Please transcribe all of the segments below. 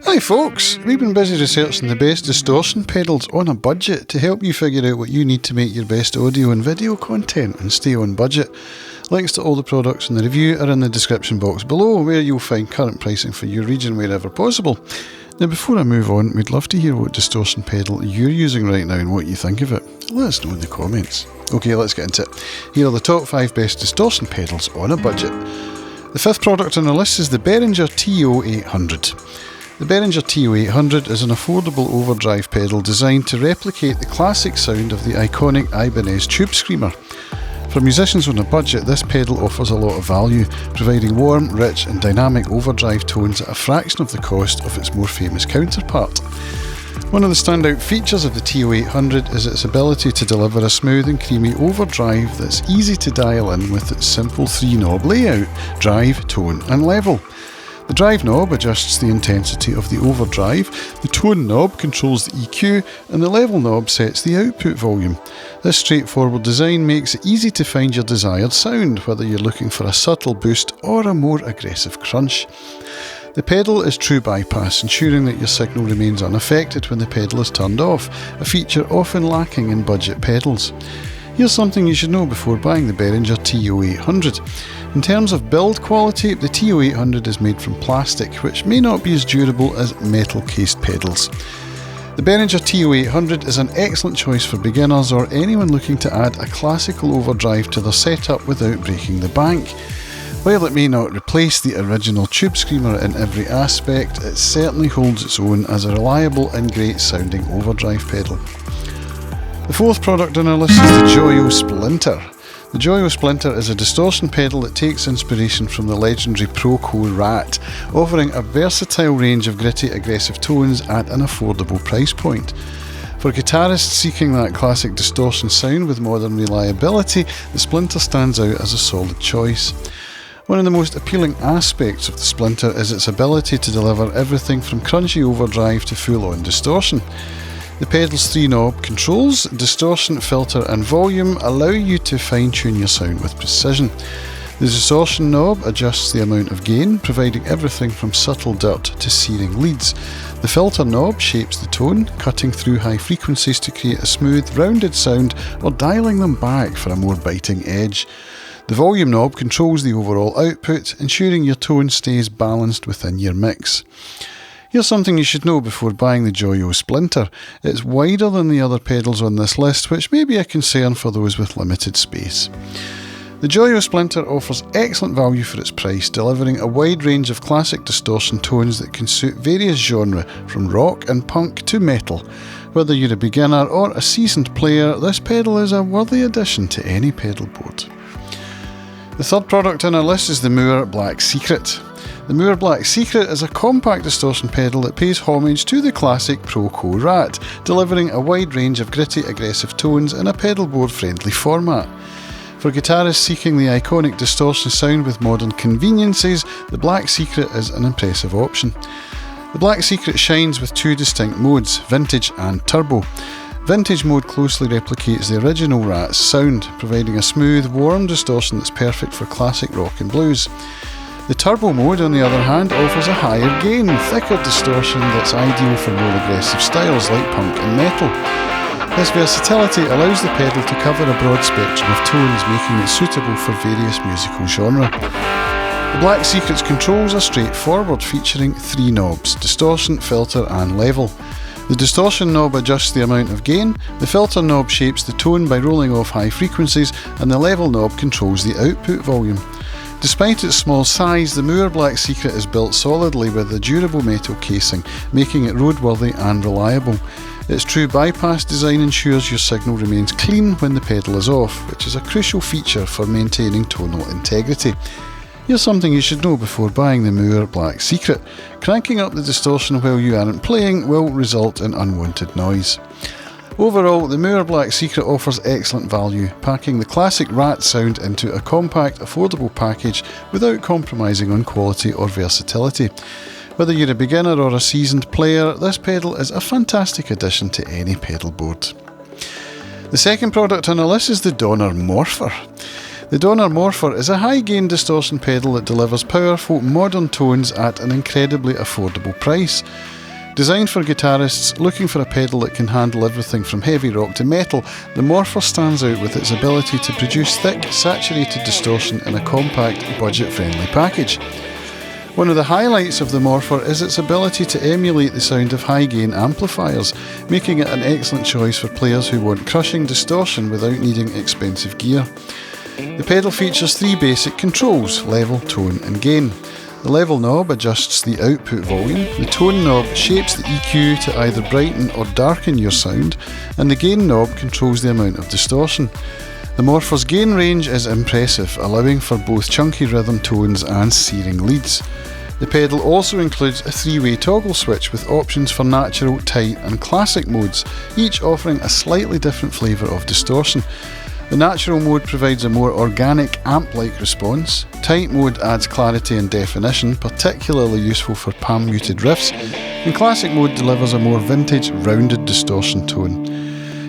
Hi folks, we've been busy researching the best distortion pedals on a budget to help you figure out what you need to make your best audio and video content and stay on budget. Links to all the products in the review are in the description box below, where you'll find current pricing for your region wherever possible. Now before I move on, we'd love to hear what distortion pedal you're using right now and what you think of it. Let us know in the comments. Okay, let's get into it. Here are the top 5 best distortion pedals on a budget. The fifth product on our list is the Behringer TO800. The Behringer TO800 is an affordable overdrive pedal designed to replicate the classic sound of the iconic Ibanez Tube Screamer. For musicians on a budget, this pedal offers a lot of value, providing warm, rich and dynamic overdrive tones at a fraction of the cost of its more famous counterpart. One of the standout features of the TO800 is its ability to deliver a smooth and creamy overdrive that's easy to dial in with its simple 3-knob layout: drive, tone and level. The drive knob adjusts the intensity of the overdrive, the tone knob controls the EQ, and the level knob sets the output volume. This straightforward design makes it easy to find your desired sound, whether you're looking for a subtle boost or a more aggressive crunch. The pedal is true bypass, ensuring that your signal remains unaffected when the pedal is turned off, a feature often lacking in budget pedals. Here's something you should know before buying the Behringer TO800. In terms of build quality, the TO800 is made from plastic, which may not be as durable as metal-cased pedals. The Behringer TO800 is an excellent choice for beginners or anyone looking to add a classical overdrive to their setup without breaking the bank. While it may not replace the original Tube Screamer in every aspect, it certainly holds its own as a reliable and great sounding overdrive pedal. The fourth product on our list is the Joyo Splinter. The Joyo Splinter is a distortion pedal that takes inspiration from the legendary Proco Rat, offering a versatile range of gritty, aggressive tones at an affordable price point. For guitarists seeking that classic distortion sound with modern reliability, the Splinter stands out as a solid choice. One of the most appealing aspects of the Splinter is its ability to deliver everything from crunchy overdrive to full-on distortion. The pedal's 3-knob controls, distortion, filter and volume allow you to fine-tune your sound with precision. The distortion knob adjusts the amount of gain, providing everything from subtle dirt to searing leads. The filter knob shapes the tone, cutting through high frequencies to create a smooth, rounded sound or dialing them back for a more biting edge. The volume knob controls the overall output, ensuring your tone stays balanced within your mix. Here's something you should know before buying the Joyo Splinter. It's wider than the other pedals on this list, which may be a concern for those with limited space. The Joyo Splinter offers excellent value for its price, delivering a wide range of classic distortion tones that can suit various genres, from rock and punk to metal. Whether you're a beginner or a seasoned player, this pedal is a worthy addition to any pedal board. The third product on our list is the Mooer Black Secret. The Mooer Black Secret is a compact distortion pedal that pays homage to the classic Proco Rat, delivering a wide range of gritty, aggressive tones in a pedal board friendly format. For guitarists seeking the iconic distortion sound with modern conveniences, the Black Secret is an impressive option. The Black Secret shines with 2 distinct modes, Vintage and Turbo. Vintage mode closely replicates the original Rat's sound, providing a smooth, warm distortion that's perfect for classic rock and blues. The Turbo mode, on the other hand, offers a higher gain, thicker distortion that's ideal for more aggressive styles like punk and metal. This versatility allows the pedal to cover a broad spectrum of tones, making it suitable for various musical genres. The Black Secret's controls are straightforward, featuring 3 knobs: distortion, filter and level. The distortion knob adjusts the amount of gain, the filter knob shapes the tone by rolling off high frequencies, and the level knob controls the output volume. Despite its small size, the Mooer Black Secret is built solidly with a durable metal casing, making it roadworthy and reliable. Its true bypass design ensures your signal remains clean when the pedal is off, which is a crucial feature for maintaining tonal integrity. Here's something you should know before buying the Mooer Black Secret. Cranking up the distortion while you aren't playing will result in unwanted noise. Overall, the Mooer Black Secret offers excellent value, packing the classic Rat sound into a compact, affordable package without compromising on quality or versatility. Whether you're a beginner or a seasoned player, this pedal is a fantastic addition to any pedal board. The second product on our list is the Morpher. The Morpher is a high-gain distortion pedal that delivers powerful, modern tones at an incredibly affordable price. Designed for guitarists looking for a pedal that can handle everything from heavy rock to metal, the Morpher stands out with its ability to produce thick, saturated distortion in a compact, budget-friendly package. One of the highlights of the Morpher is its ability to emulate the sound of high-gain amplifiers, making it an excellent choice for players who want crushing distortion without needing expensive gear. The pedal features 3 basic controls: level, tone and gain. The level knob adjusts the output volume, the tone knob shapes the EQ to either brighten or darken your sound, and the gain knob controls the amount of distortion. The Morpher's gain range is impressive, allowing for both chunky rhythm tones and searing leads. The pedal also includes a 3-way toggle switch with options for natural, tight and classic modes, each offering a slightly different flavour of distortion. The natural mode provides a more organic, amp-like response. Tight mode adds clarity and definition, particularly useful for palm-muted riffs. And classic mode delivers a more vintage, rounded distortion tone.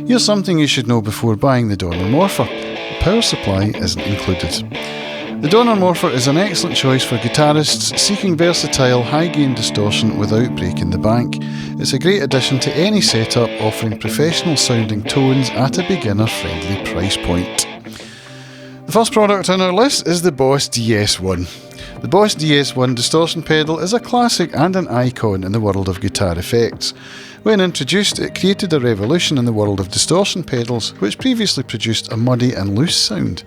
Here's something you should know before buying the Donner Morpher. The power supply isn't included. The Donner Morpher is an excellent choice for guitarists seeking versatile, high-gain distortion without breaking the bank. It's a great addition to any setup, offering professional-sounding tones at a beginner-friendly price point. The first product on our list is the Boss DS1. The Boss DS1 distortion pedal is a classic and an icon in the world of guitar effects. When introduced, it created a revolution in the world of distortion pedals, which previously produced a muddy and loose sound.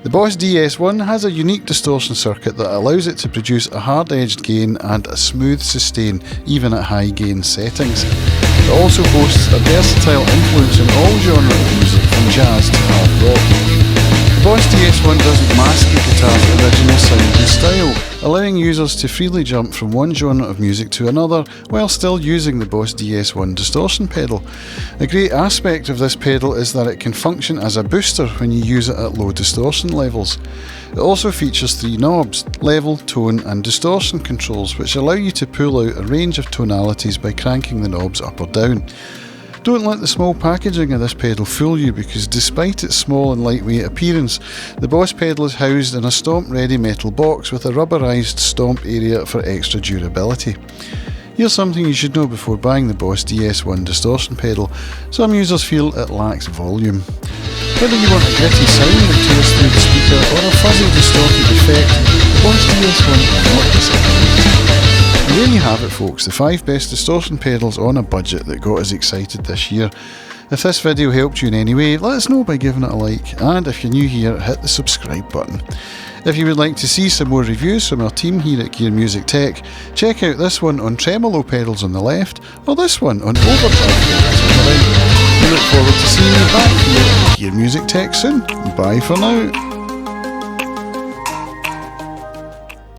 The Boss DS1 has a unique distortion circuit that allows it to produce a hard-edged gain and a smooth sustain even at high gain settings. It also boasts a versatile influence in all genres of music from jazz to hard rock. The Boss DS1 doesn't mask the guitar's original sound and style, allowing users to freely jump from one genre of music to another while still using the Boss DS1 distortion pedal. A great aspect of this pedal is that it can function as a booster when you use it at low distortion levels. It also features 3 knobs: level, tone and distortion controls, which allow you to pull out a range of tonalities by cranking the knobs up or down. Don't let the small packaging of this pedal fool you, because despite its small and lightweight appearance, the Boss pedal is housed in a stomp-ready metal box with a rubberised stomp area for extra durability. Here's something you should know before buying the Boss DS1 distortion pedal. Some users feel it lacks volume. Whether you want a gritty sound that tears through the speaker or a fuzzy distorted effect, the Boss DS1 will not disappoint. And there you have it, folks, the 5 best distortion pedals on a budget that got us excited this year. If this video helped you in any way, let us know by giving it a like, and if you're new here, hit the subscribe button. If you would like to see some more reviews from our team here at Gear Music Tech, check out this one on tremolo pedals on the left, or this one on overdrive pedals on the right. We look forward to seeing you back here at Gear Music Tech soon. Bye for now.